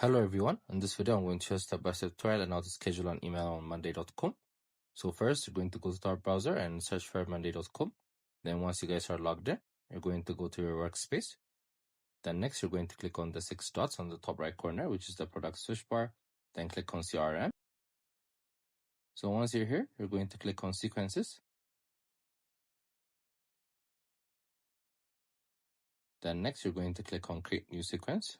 Hello everyone, in this video I'm going to show a step-by-step tutorial on how to schedule an email on monday.com. So first you're going to go to our browser and search for monday.com. Then once you guys are logged in, you're going to go to your workspace. Then next you're going to click on the 6 dots on the top right corner, which is the product search bar. Then click on CRM. So once you're here, you're going to click on sequences. Then next you're going to click on create new sequence.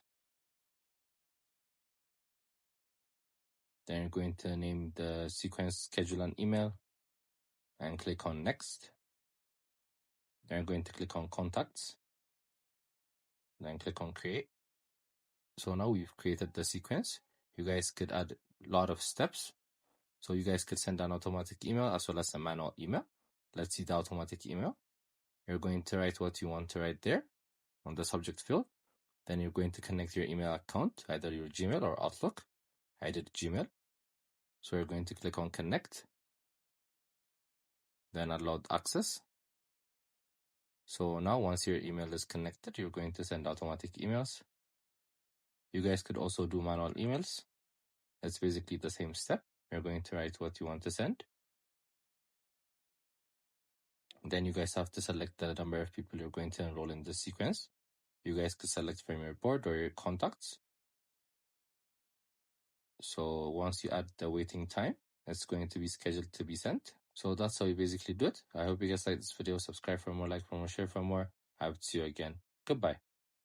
Then you're going to name the sequence schedule an email and click on next. Then you're going to click on contacts. Then click on create. So now we've created the sequence. You guys could add a lot of steps. So you guys could send an automatic email as well as a manual email. Let's see the automatic email. You're going to write what you want to write there on the subject field. Then you're going to connect your email account, either your Gmail or Outlook. I did Gmail. So you're going to click on connect. Then allow access. So now once your email is connected, you're going to send automatic emails. You guys could also do manual emails. It's basically the same step. You're going to write what you want to send. Then you guys have to select the number of people you're going to enroll in this sequence. You guys could select from your board or your contacts. So once you add the waiting time, it's going to be scheduled to be sent. So that's how you basically do it. I hope you guys like this video. Subscribe for more, like for more, share for more. I hope to see you again. Goodbye.